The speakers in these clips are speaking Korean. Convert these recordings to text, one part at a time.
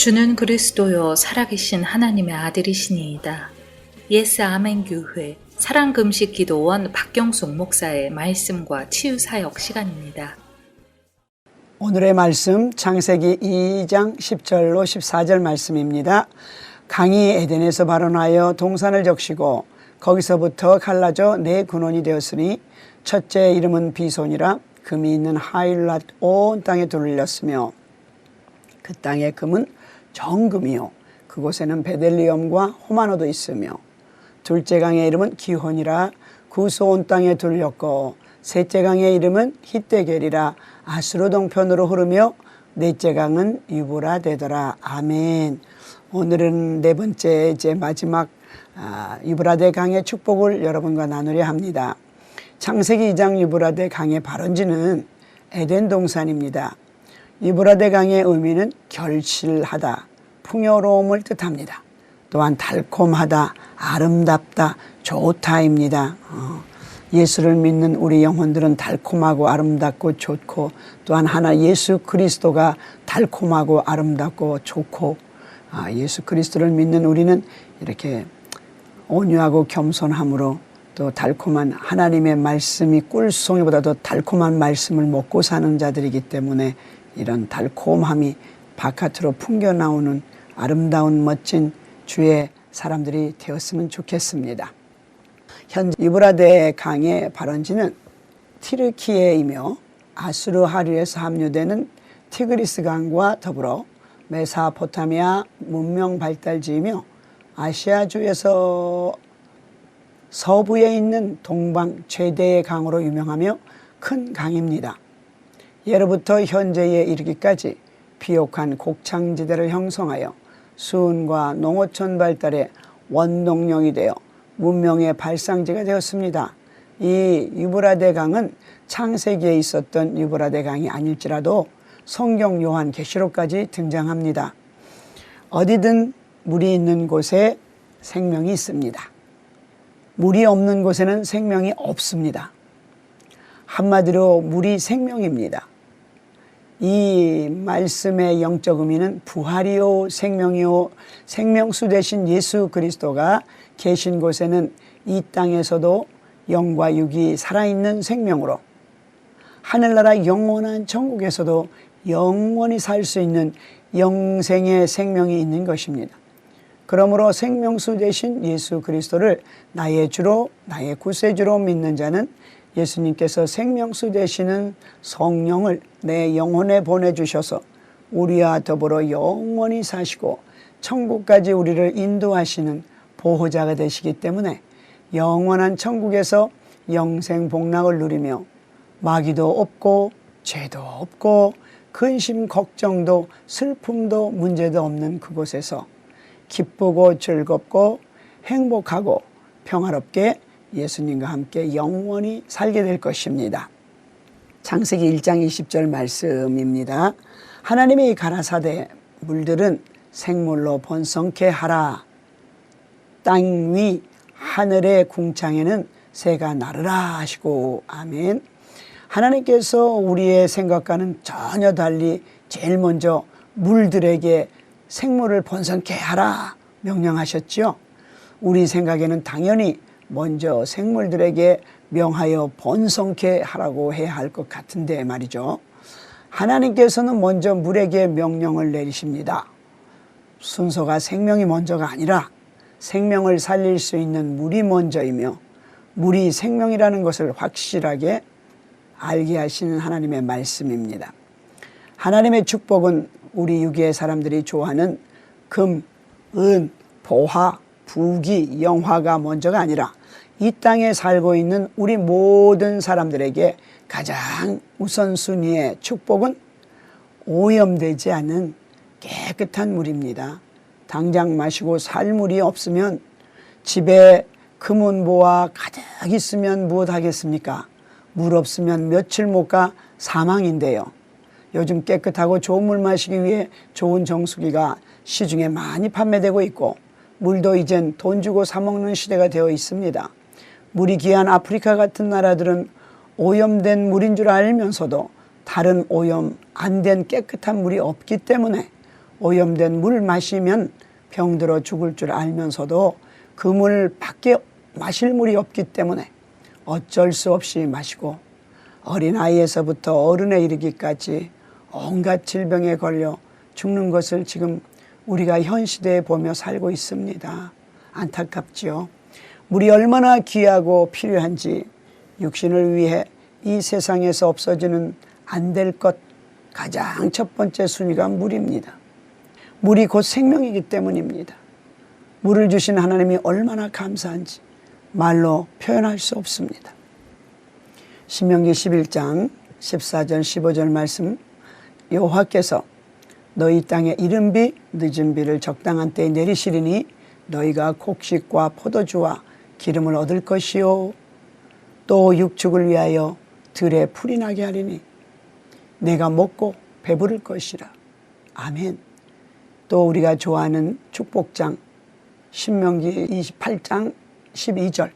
주는 그리스도요 살아계신 하나님의 아들이시니이다. 예스 아멘 교회 사랑금식기도원 박경숙 목사의 말씀과 치유사역 시간입니다. 오늘의 말씀 창세기 2장 10절로 14절 말씀입니다. 강이 에덴에서 발원하여 동산을 적시고 거기서부터 갈라져 네 근원이 되었으니 첫째 이름은 비손이라 금이 있는 하일랏 온 땅에 둘렸으며 그 땅의 금은 정금이요 그곳에는 베델리엄과 호마노도 있으며 둘째 강의 이름은 기혼이라 구스 온 땅에 둘렸고 셋째 강의 이름은 히데겔이라 아수르 동편으로 흐르며 넷째 강은 유브라 되더라. 아멘. 오늘은 네 번째 이제 마지막 유브라데 강의 축복을 여러분과 나누려 합니다. 창세기 2장 유브라데 강의 발원지는 에덴 동산입니다. 유브라데 강의 의미는 결실하다, 풍요로움을 뜻합니다. 또한 달콤하다, 아름답다, 좋다입니다. 예수를 믿는 우리 영혼들은 달콤하고 아름답고 좋고 또한 하나 예수 그리스도가 달콤하고 아름답고 좋고 예수 그리스도를 믿는 우리는 이렇게 온유하고 겸손함으로 또 달콤한 하나님의 말씀이 꿀송이보다 더 달콤한 말씀을 먹고 사는 자들이기 때문에 이런 달콤함이 바깥으로 풍겨나오는 아름다운 멋진 주의 사람들이 되었으면 좋겠습니다. 현재 유브라데 강의 발원지는 티르키예이며 아수르하류에서 합류되는 티그리스 강과 더불어 메소포타미아 문명 발달지이며 아시아주에서 서부에 있는 동방 최대의 강으로 유명하며 큰 강입니다. 예로부터 현재에 이르기까지 비옥한 곡창지대를 형성하여 수은과 농어촌 발달의 원동력이 되어 문명의 발상지가 되었습니다. 이 유브라데 강은 창세기에 있었던 유브라데 강이 아닐지라도 성경 요한계시록까지 등장합니다. 어디든 물이 있는 곳에 생명이 있습니다. 물이 없는 곳에는 생명이 없습니다. 한마디로 물이 생명입니다. 이 말씀의 영적 의미는 부활이요 생명이요 생명수 되신 예수 그리스도가 계신 곳에는 이 땅에서도 영과 육이 살아있는 생명으로 하늘나라 영원한 천국에서도 영원히 살 수 있는 영생의 생명이 있는 것입니다. 그러므로 생명수 되신 예수 그리스도를 나의 주로 나의 구세주로 믿는 자는 예수님께서 생명수 되시는 성령을 내 영혼에 보내주셔서 우리와 더불어 영원히 사시고 천국까지 우리를 인도하시는 보호자가 되시기 때문에 영원한 천국에서 영생복락을 누리며 마귀도 없고 죄도 없고 근심 걱정도 슬픔도 문제도 없는 그곳에서 기쁘고 즐겁고 행복하고 평화롭게 예수님과 함께 영원히 살게 될 것입니다. 창세기 1장 20절 말씀입니다. 하나님이 가라사대 물들은 생물로 번성케 하라. 땅 위 하늘의 궁창에는 새가 나르라 하시고 아멘. 하나님께서 우리의 생각과는 전혀 달리 제일 먼저 물들에게 생물을 번성케 하라 명령하셨죠. 우리 생각에는 당연히 먼저 생물들에게 명하여 번성케 하라고 해야 할 것 같은데 말이죠. 하나님께서는 먼저 물에게 명령을 내리십니다. 순서가 생명이 먼저가 아니라 생명을 살릴 수 있는 물이 먼저이며 물이 생명이라는 것을 확실하게 알게 하시는 하나님의 말씀입니다. 하나님의 축복은 우리 유기의 사람들이 좋아하는 금, 은, 보화, 부귀, 영화가 먼저가 아니라 이 땅에 살고 있는 우리 모든 사람들에게 가장 우선순위의 축복은 오염되지 않은 깨끗한 물입니다. 당장 마시고 살 물이 없으면 집에 금은보화 가득 있으면 무엇하겠습니까? 물 없으면 며칠 못 가 사망인데요. 요즘 깨끗하고 좋은 물 마시기 위해 좋은 정수기가 시중에 많이 판매되고 있고 물도 이젠 돈 주고 사 먹는 시대가 되어 있습니다. 물이 귀한 아프리카 같은 나라들은 오염된 물인 줄 알면서도 다른 오염 안 된 깨끗한 물이 없기 때문에 오염된 물 마시면 병들어 죽을 줄 알면서도 그 물 밖에 마실 물이 없기 때문에 어쩔 수 없이 마시고 어린아이에서부터 어른에 이르기까지 온갖 질병에 걸려 죽는 것을 지금 우리가 현 시대에 보며 살고 있습니다. 안타깝지요. 물이 얼마나 귀하고 필요한지 육신을 위해 이 세상에서 없어지는 안 될 것 가장 첫 번째 순위가 물입니다. 물이 곧 생명이기 때문입니다. 물을 주신 하나님이 얼마나 감사한지 말로 표현할 수 없습니다. 신명기 11장 14절 15절 말씀, 여호와께서 너희 땅에 이른 비 늦은 비를 적당한 때에 내리시리니 너희가 곡식과 포도주와 기름을 얻을 것이요 또 육축을 위하여 들에 풀이 나게 하리니 내가 먹고 배부를 것이라. 아멘. 또 우리가 좋아하는 축복장 신명기 28장 12절,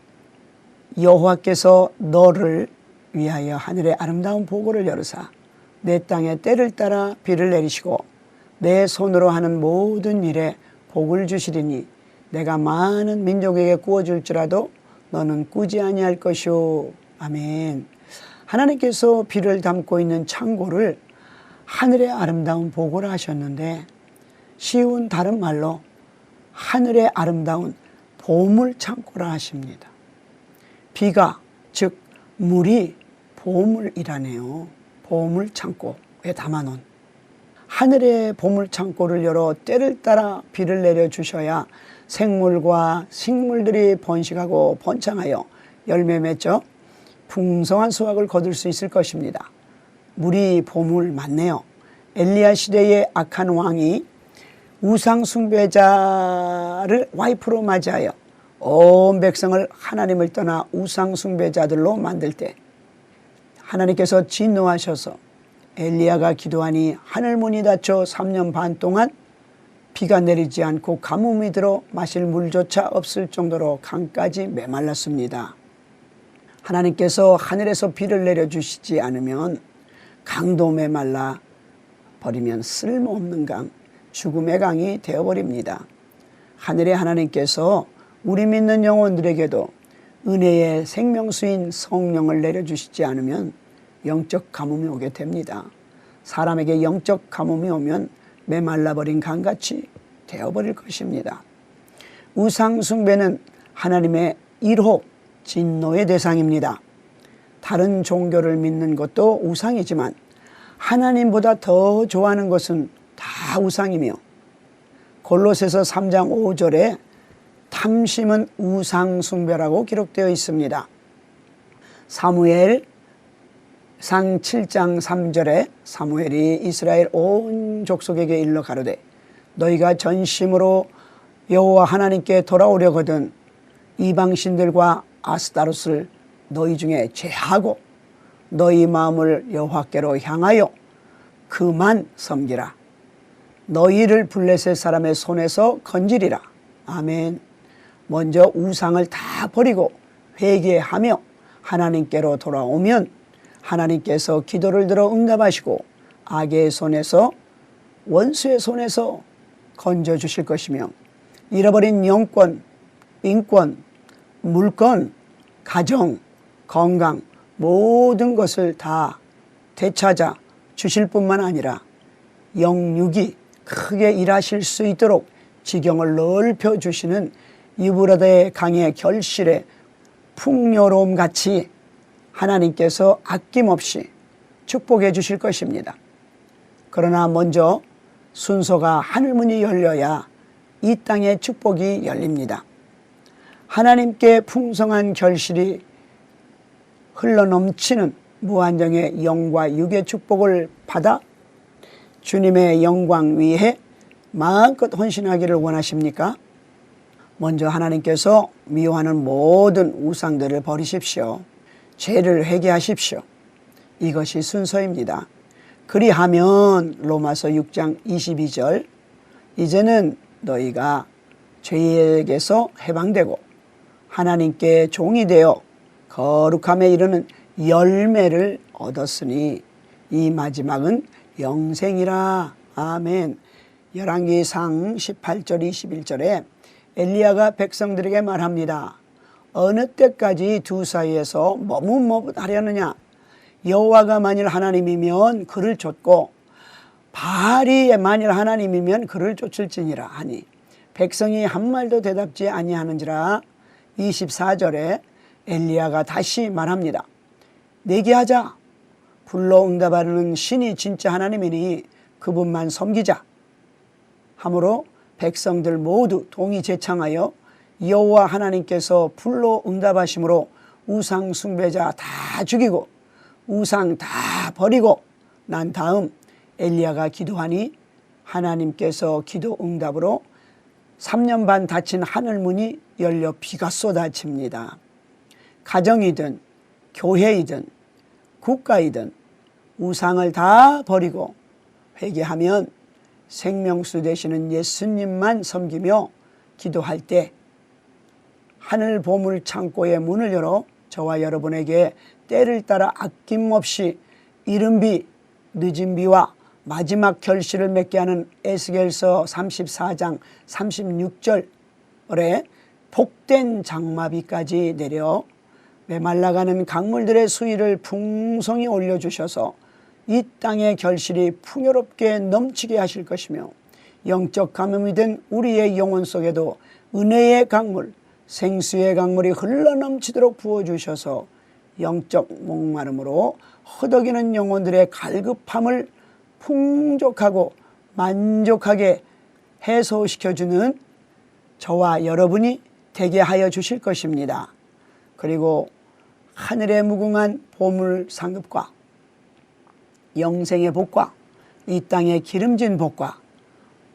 여호와께서 너를 위하여 하늘의 아름다운 보고를 열으사 내 땅에 때를 따라 비를 내리시고 내 손으로 하는 모든 일에 복을 주시리니 내가 많은 민족에게 구워줄지라도 너는 꾸지 아니할 것이오. 아멘. 하나님께서 비를 담고 있는 창고를 하늘의 아름다운 보고를 하셨는데 쉬운 다른 말로 하늘의 아름다운 보물 창고라 하십니다. 비가 즉 물이 보물이라네요. 보물 창고에 담아놓은 하늘의 보물 창고를 열어 때를 따라 비를 내려주셔야 생물과 식물들이 번식하고 번창하여 열매 맺어 풍성한 수확을 거둘 수 있을 것입니다. 물이 보물 맞네요. 엘리야 시대의 악한 왕이 우상 숭배자를 와이프로 맞이하여 온 백성을 하나님을 떠나 우상 숭배자들로 만들 때 하나님께서 진노하셔서 엘리야가 기도하니 하늘문이 닫혀 3년 반 동안 비가 내리지 않고 가뭄이 들어 마실 물조차 없을 정도로 강까지 메말랐습니다. 하나님께서 하늘에서 비를 내려주시지 않으면 강도 메말라 버리면 쓸모없는 강, 죽음의 강이 되어버립니다. 하늘의 하나님께서 우리 믿는 영혼들에게도 은혜의 생명수인 성령을 내려주시지 않으면 영적 가뭄이 오게 됩니다. 사람에게 영적 가뭄이 오면 메말라버린 강같이 되어버릴 것입니다. 우상 숭배는 하나님의 1호 진노의 대상입니다. 다른 종교를 믿는 것도 우상이지만 하나님보다 더 좋아하는 것은 다 우상이며 골로새서 3장 5절에 탐심은 우상 숭배라고 기록되어 있습니다. 사무엘상 7장 3절에 사무엘이 이스라엘 온 족속에게 일러 가로되 너희가 전심으로 여호와 하나님께 돌아오려거든 이방신들과 아스타롯을 너희 중에 제하고 너희 마음을 여호와께로 향하여 그만 섬기라. 너희를 블레셋 사람의 손에서 건지리라. 아멘. 먼저 우상을 다 버리고 회개하며 하나님께로 돌아오면 하나님께서 기도를 들어 응답하시고 악의 손에서 원수의 손에서 건져주실 것이며 잃어버린 영권, 인권, 물건, 가정, 건강 모든 것을 다 되찾아 주실 뿐만 아니라 영육이 크게 일하실 수 있도록 지경을 넓혀 주시는 유브라데의 강의 결실에 풍요로움 같이 하나님께서 아낌없이 축복해 주실 것입니다. 그러나 먼저 순서가 하늘문이 열려야 이 땅의 축복이 열립니다. 하나님께 풍성한 결실이 흘러넘치는 무한정의 영과 육의 축복을 받아 주님의 영광 위에 마음껏 헌신하기를 원하십니까? 먼저 하나님께서 미워하는 모든 우상들을 버리십시오. 죄를 회개하십시오. 이것이 순서입니다. 그리하면 로마서 6장 22절 이제는 너희가 죄에게서 해방되고 하나님께 종이 되어 거룩함에 이르는 열매를 얻었으니 이 마지막은 영생이라. 아멘. 열왕기상 18절 21절에 엘리야가 백성들에게 말합니다. 어느 때까지 두 사이에서 머뭇머뭇하려느냐. 여호와가 만일 하나님이면 그를 쫓고 바알이 만일 하나님이면 그를 쫓을지니라 하니 백성이 한 말도 대답지 아니하는지라. 24절에 엘리야가 다시 말합니다. 내게 하자. 불러 응답하는 신이 진짜 하나님이니 그분만 섬기자. 하므로 백성들 모두 동이 제창하여 여호와 하나님께서 불로 응답하심으로 우상 숭배자 다 죽이고 우상 다 버리고 난 다음 엘리야가 기도하니 하나님께서 기도 응답으로 3년 반 닫힌 하늘문이 열려 비가 쏟아집니다. 가정이든 교회이든 국가이든 우상을 다 버리고 회개하면 생명수 되시는 예수님만 섬기며 기도할 때 하늘 보물 창고의 문을 열어 저와 여러분에게 때를 따라 아낌없이 이른 비, 늦은 비와 마지막 결실을 맺게 하는 에스겔서 34장 36절에 복된 장마비까지 내려 메말라가는 강물들의 수위를 풍성히 올려주셔서 이 땅의 결실이 풍요롭게 넘치게 하실 것이며 영적 가뭄이 된 우리의 영혼 속에도 은혜의 강물, 생수의 강물이 흘러넘치도록 부어주셔서 영적 목마름으로 허덕이는 영혼들의 갈급함을 풍족하고 만족하게 해소시켜주는 저와 여러분이 되게 하여 주실 것입니다. 그리고 하늘의 무궁한 보물 상급과 영생의 복과 이 땅의 기름진 복과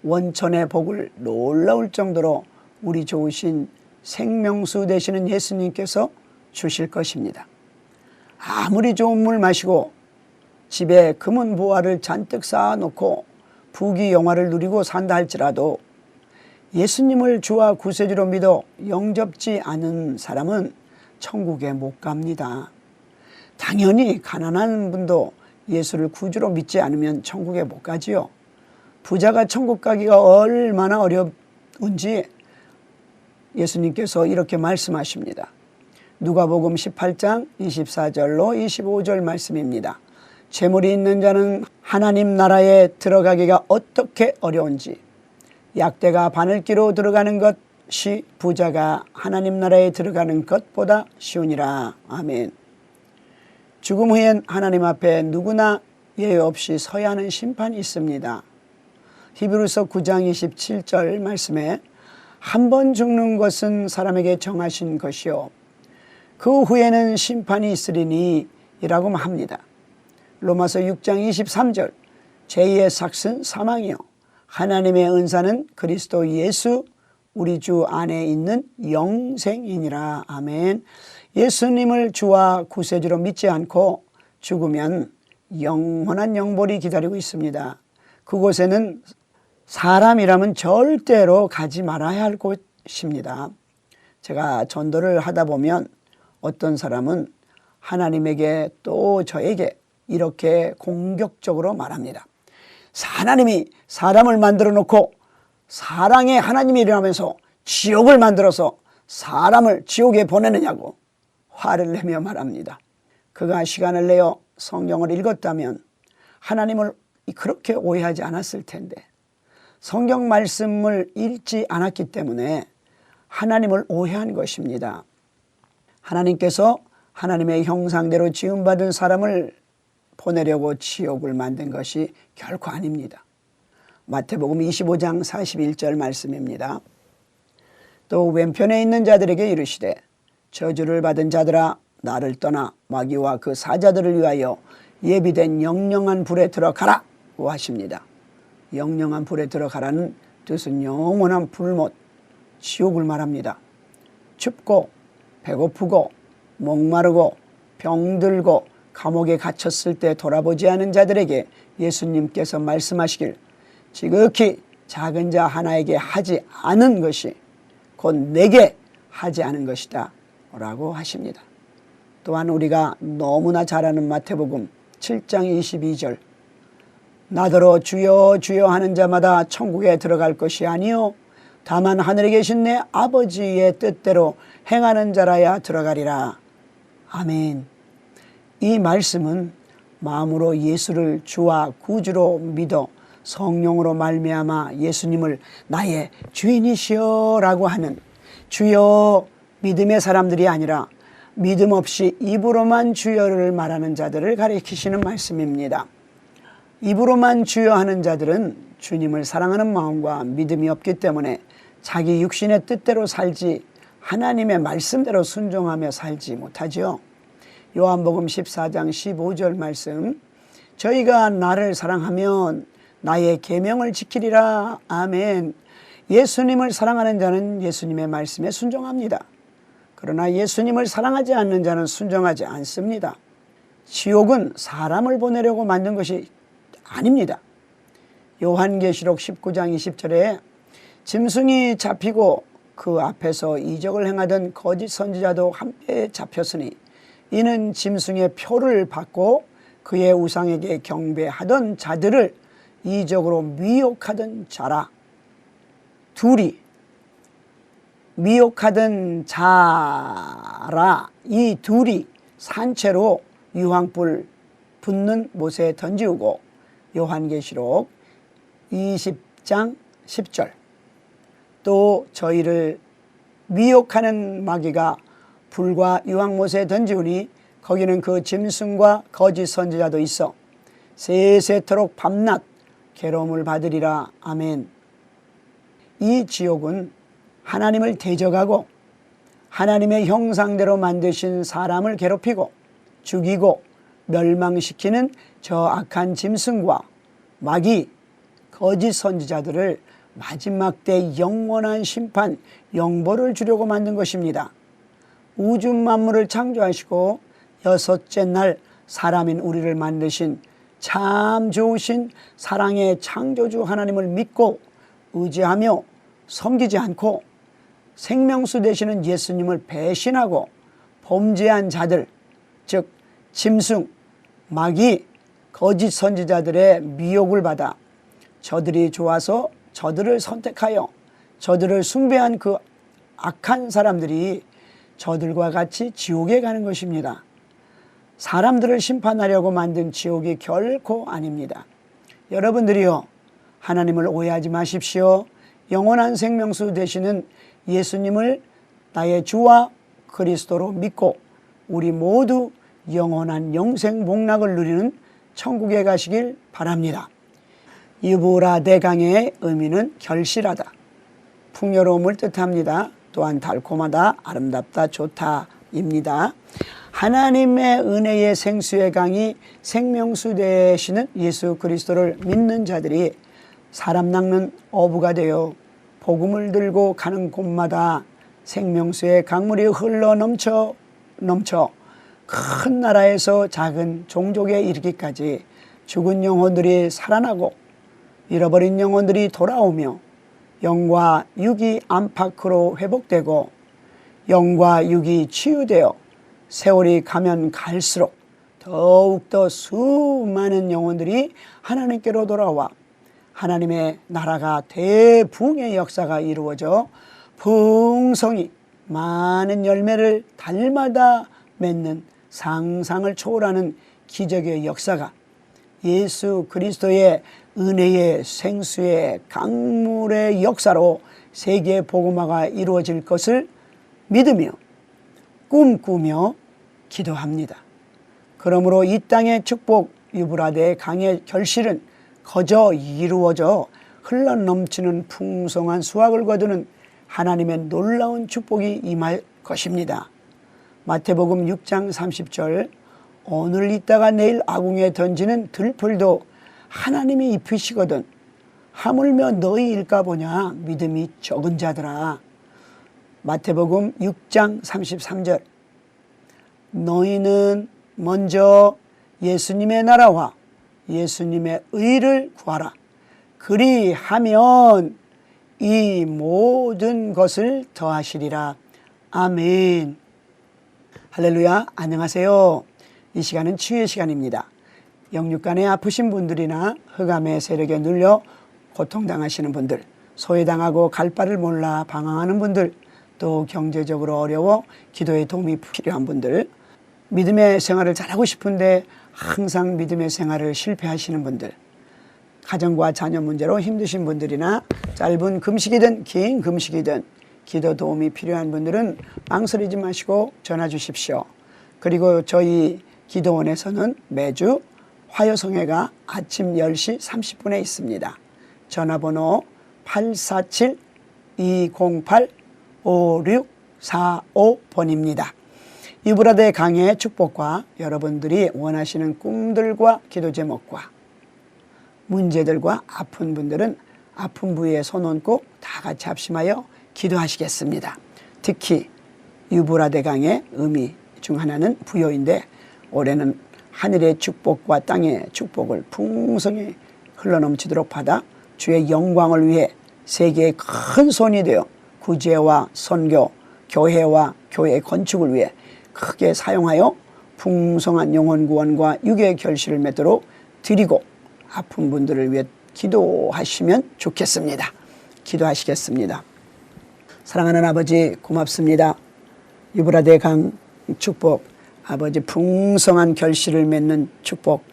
원천의 복을 놀라울 정도로 우리 좋으신 생명수 되시는 예수님께서 주실 것입니다. 아무리 좋은 물 마시고 집에 금은 보화를 잔뜩 쌓아놓고 부귀영화를 누리고 산다 할지라도 예수님을 주와 구세주로 믿어 영접지 않은 사람은 천국에 못 갑니다. 당연히 가난한 분도 예수를 구주로 믿지 않으면 천국에 못 가지요. 부자가 천국 가기가 얼마나 어려운지 예수님께서 이렇게 말씀하십니다. 누가복음 18장 24절로 25절 말씀입니다. 재물이 있는 자는 하나님 나라에 들어가기가 어떻게 어려운지 약대가 바늘기로 들어가는 것이 부자가 하나님 나라에 들어가는 것보다 쉬우니라. 아멘. 죽음 후엔 하나님 앞에 누구나 예외 없이 서야 하는 심판이 있습니다. 히브리서 9장 27절 말씀에 한 번 죽는 것은 사람에게 정하신 것이요 그 후에는 심판이 있으리니 이라고 합니다. 로마서 6장 23절 죄의 삭은 사망이요 하나님의 은사는 그리스도 예수 우리 주 안에 있는 영생이니라. 아멘. 예수님을 주와 구세주로 믿지 않고 죽으면 영원한 영벌이 기다리고 있습니다. 그곳에는 사람이라면 절대로 가지 말아야 할 곳입니다. 제가 전도를 하다 보면 어떤 사람은 하나님에게 또 저에게 이렇게 공격적으로 말합니다. 하나님이 사람을 만들어 놓고 사랑의 하나님이라면서 지옥을 만들어서 사람을 지옥에 보내느냐고 화를 내며 말합니다. 그가 시간을 내어 성경을 읽었다면 하나님을 그렇게 오해하지 않았을 텐데 성경 말씀을 읽지 않았기 때문에 하나님을 오해한 것입니다. 하나님께서 하나님의 형상대로 지음받은 사람을 보내려고 지옥을 만든 것이 결코 아닙니다. 마태복음 25장 41절 말씀입니다. 또 왼편에 있는 자들에게 이르시되 저주를 받은 자들아 나를 떠나 마귀와 그 사자들을 위하여 예비된 영영한 불에 들어가라고 하십니다. 영영한 불에 들어가라는 뜻은 영원한 불못, 지옥을 말합니다. 춥고 배고프고 목마르고 병들고 감옥에 갇혔을 때 돌아보지 않은 자들에게 예수님께서 말씀하시길 지극히 작은 자 하나에게 하지 않은 것이 곧 내게 하지 않은 것이다 라고 하십니다. 또한 우리가 너무나 잘 아는 마태복음 7장 22절 나더러 주여 주여 하는 자마다 천국에 들어갈 것이 아니요 다만 하늘에 계신 내 아버지의 뜻대로 행하는 자라야 들어가리라. 아멘. 이 말씀은 마음으로 예수를 주와 구주로 믿어 성령으로 말미암아 예수님을 나의 주인이시여라고 하는 주여 믿음의 사람들이 아니라 믿음 없이 입으로만 주여를 말하는 자들을 가리키시는 말씀입니다. 입으로만 주여 하는 자들은 주님을 사랑하는 마음과 믿음이 없기 때문에 자기 육신의 뜻대로 살지 하나님의 말씀대로 순종하며 살지 못하죠. 요한복음 14장 15절 말씀, 저희가 나를 사랑하면 나의 계명을 지키리라. 아멘. 예수님을 사랑하는 자는 예수님의 말씀에 순종합니다. 그러나 예수님을 사랑하지 않는 자는 순종하지 않습니다. 지옥은 사람을 보내려고 만든 것이 아닙니다. 요한계시록 19장 20절에 짐승이 잡히고 그 앞에서 이적을 행하던 거짓 선지자도 함께 잡혔으니 이는 짐승의 표를 받고 그의 우상에게 경배하던 자들을 이적으로 미혹하던 자라. 둘이 미혹하던 자라. 이 둘이 산채로 유황불 붙는 못에 던지우고 요한계시록 20장 10절 또 저희를 미혹하는 마귀가 불과 유황못에 던지우니 거기는 그 짐승과 거짓 선지자도 있어 세세토록 밤낮 괴로움을 받으리라. 아멘. 이 지옥은 하나님을 대적하고 하나님의 형상대로 만드신 사람을 괴롭히고 죽이고 멸망시키는 저 악한 짐승과 마귀 거짓 선지자들을 마지막 때 영원한 심판 영벌을 주려고 만든 것입니다. 우주 만물을 창조하시고 여섯째 날 사람인 우리를 만드신 참 좋으신 사랑의 창조주 하나님을 믿고 의지하며 섬기지 않고 생명수 되시는 예수님을 배신하고 범죄한 자들, 즉 짐승, 마귀, 거짓 선지자들의 미혹을 받아 저들이 좋아서 저들을 선택하여 저들을 숭배한 그 악한 사람들이 저들과 같이 지옥에 가는 것입니다. 사람들을 심판하려고 만든 지옥이 결코 아닙니다. 여러분들이요, 하나님을 오해하지 마십시오. 영원한 생명수 되시는 예수님을 나의 주와 그리스도로 믿고 우리 모두 영원한 영생 복락을 누리는 천국에 가시길 바랍니다. 유브라데강의 의미는 결실하다, 풍요로움을 뜻합니다. 또한 달콤하다, 아름답다, 좋다입니다. 하나님의 은혜의 생수의 강이 생명수 되시는 예수 그리스도를 믿는 자들이 사람 낚는 어부가 되어 복음을 들고 가는 곳마다 생명수의 강물이 흘러 넘쳐 큰 나라에서 작은 종족에 이르기까지 죽은 영혼들이 살아나고 잃어버린 영혼들이 돌아오며 영과 육이 안팎으로 회복되고 영과 육이 치유되어 세월이 가면 갈수록 더욱더 수많은 영혼들이 하나님께로 돌아와 하나님의 나라가 대붕의 역사가 이루어져 풍성히 많은 열매를 달마다 맺는 상상을 초월하는 기적의 역사가 예수 그리스도의 은혜의 생수의 강물의 역사로 세계 복음화가 이루어질 것을 믿으며 꿈꾸며 기도합니다. 그러므로 이 땅의 축복 유브라데 강의 결실은 거저 이루어져 흘러넘치는 풍성한 수확을 거두는 하나님의 놀라운 축복이 임할 것입니다. 마태복음 6장 30절 오늘 있다가 내일 아궁에 던지는 들풀도 하나님이 입히시거든 하물며 너희일까 보냐 믿음이 적은 자들아. 마태복음 6장 33절 너희는 먼저 예수님의 나라와 예수님의 의를 구하라. 그리하면 이 모든 것을 더하시리라. 아멘. 할렐루야. 안녕하세요. 이 시간은 치유의 시간입니다. 영육간에 아프신 분들이나 흑암의 세력에 눌려 고통당하시는 분들, 소외당하고 갈 바를 몰라 방황하는 분들, 또 경제적으로 어려워 기도의 도움이 필요한 분들, 믿음의 생활을 잘하고 싶은데 항상 믿음의 생활을 실패하시는 분들, 가정과 자녀 문제로 힘드신 분들이나 짧은 금식이든 긴 금식이든 기도 도움이 필요한 분들은 망설이지 마시고 전화 주십시오. 그리고 저희 기도원에서는 매주 화요성회가 아침 10시 30분에 있습니다. 전화번호 847-208-5645번입니다. 유브라데 강의 축복과 여러분들이 원하시는 꿈들과 기도 제목과 문제들과 아픈 분들은 아픈 부위에 손 얹고 다 같이 합심하여 기도하시겠습니다. 특히 유브라데 강의 의미 중 하나는 부요인데 올해는 하늘의 축복과 땅의 축복을 풍성히 흘러넘치도록 받아 주의 영광을 위해 세계의 큰 손이 되어 구제와 선교, 교회와 교회 건축을 위해 크게 사용하여 풍성한 영혼 구원과 유괴 결실을 맺도록 드리고 아픈 분들을 위해 기도하시면 좋겠습니다. 기도하시겠습니다. 사랑하는 아버지 고맙습니다. 유브라데 강 축복, 아버지 풍성한 결실을 맺는 축복,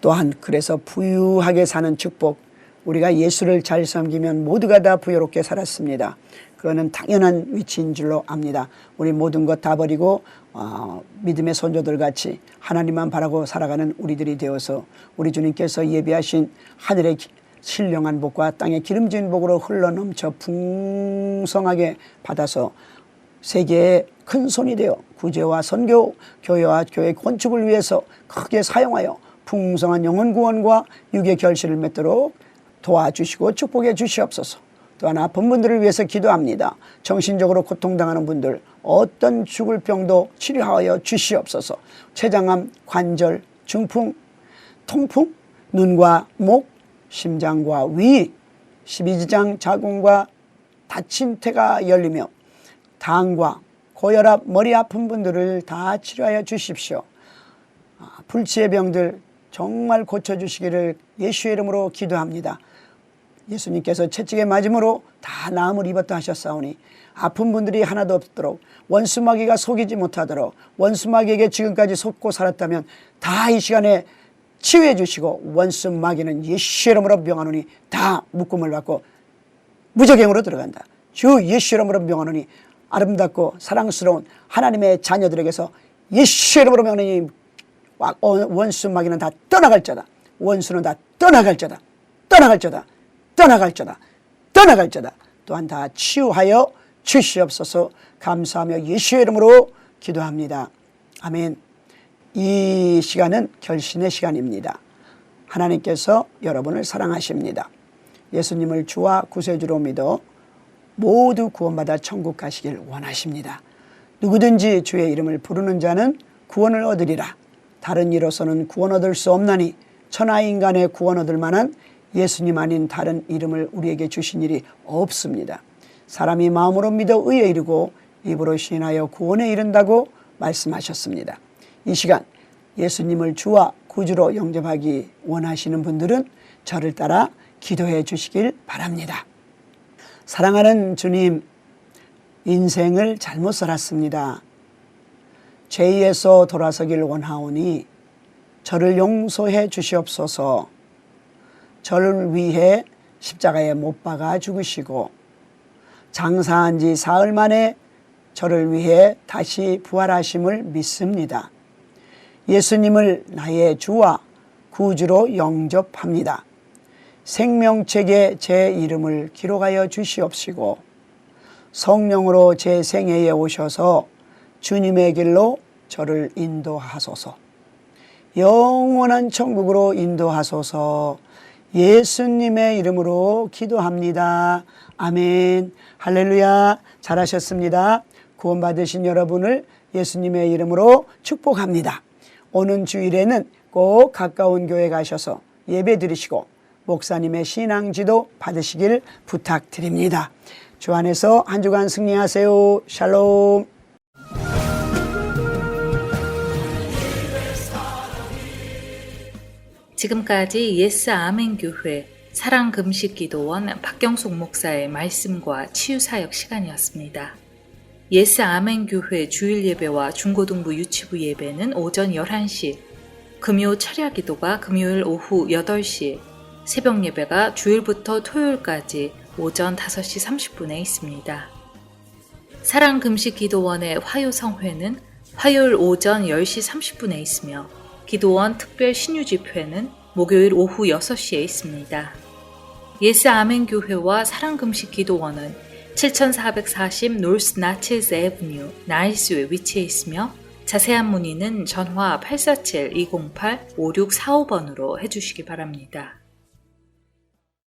또한 그래서 부유하게 사는 축복, 우리가 예수를 잘 섬기면 모두가 다 부유롭게 살았습니다. 그거는 당연한 위치인 줄로 압니다. 우리 모든 것 다 버리고 믿음의 선조들 같이 하나님만 바라고 살아가는 우리들이 되어서 우리 주님께서 예비하신 하늘의 신령한 복과 땅의 기름진 복으로 흘러넘쳐 풍성하게 받아서 세계의 큰 손이 되어 구제와 선교, 교회와 교회 건축을 위해서 크게 사용하여 풍성한 영혼 구원과 유괴 결실을 맺도록 도와주시고 축복해 주시옵소서. 또한 아픈 분들을 위해서 기도합니다. 정신적으로 고통당하는 분들 어떤 죽을 병도 치료하여 주시옵소서. 췌장암, 관절, 중풍, 통풍, 눈과 목, 심장과 위, 12지장 자궁과 닫힌 태가 열리며 당과 고혈압, 머리 아픈 분들을 다 치료하여 주십시오. 불치의 병들 정말 고쳐주시기를 예수의 이름으로 기도합니다. 예수님께서 채찍에 맞음으로 다 나음을 입었다 하셨사오니 아픈 분들이 하나도 없도록 원수마귀가 속이지 못하도록 원수마귀에게 지금까지 속고 살았다면 다 이 시간에 치유해 주시고 원수마귀는 예수의 이름으로 명하노니 다 묶음을 받고 무적행으로 들어간다. 주 예수의 이름으로 명하노니 아름답고 사랑스러운 하나님의 자녀들에게서 예수의 이름으로 명하노니 원수마귀는 다 떠나갈자다. 원수는 다 떠나갈자다. 떠나갈자다. 떠나갈자다. 떠나갈자다. 또한 다 치유하여 주시옵소서. 감사하며 예수의 이름으로 기도합니다. 아멘. 이 시간은 결신의 시간입니다. 하나님께서 여러분을 사랑하십니다. 예수님을 주와 구세주로 믿어 모두 구원받아 천국 가시길 원하십니다. 누구든지 주의 이름을 부르는 자는 구원을 얻으리라. 다른 이로서는 구원 얻을 수 없나니 천하인간의 구원 얻을 만한 예수님 아닌 다른 이름을 우리에게 주신 일이 없습니다. 사람이 마음으로 믿어 의에 이르고 입으로 시인하여 구원에 이른다고 말씀하셨습니다. 이 시간 예수님을 주와 구주로 영접하기 원하시는 분들은 저를 따라 기도해 주시길 바랍니다. 사랑하는 주님, 인생을 잘못 살았습니다. 죄에서 돌아서길 원하오니 저를 용서해 주시옵소서. 저를 위해 십자가에 못 박아 죽으시고 장사한 지 사흘 만에 저를 위해 다시 부활하심을 믿습니다. 예수님을 나의 주와 구주로 영접합니다. 생명책에 제 이름을 기록하여 주시옵시고 성령으로 제 생애에 오셔서 주님의 길로 저를 인도하소서. 영원한 천국으로 인도하소서. 예수님의 이름으로 기도합니다. 아멘. 할렐루야. 잘하셨습니다. 구원받으신 여러분을 예수님의 이름으로 축복합니다. 오는 주일에는 꼭 가까운 교회 가셔서 예배 드리시고 목사님의 신앙지도 받으시길 부탁드립니다. 주 안에서 한 주간 승리하세요. 샬롬. 지금까지 예스 아멘 교회 사랑금식기도원 박경숙 목사의 말씀과 치유사역 시간이었습니다. 예스 아멘 교회 주일 예배와 중고등부 유치부 예배는 오전 11시, 금요 철야 기도가 금요일 오후 8시, 새벽 예배가 주일부터 토요일까지 오전 5시 30분에 있습니다. 사랑금식기도원의 화요성회는 화요일 오전 10시 30분에 있으며 기도원 특별 신유집회는 목요일 오후 6시에 있습니다. 예스 아멘 교회와 사랑금식기도원은 7440 노스 나치스 애브뉴 나일스에 위치해 있으며 자세한 문의는 전화 847-208-5645번으로 해주시기 바랍니다.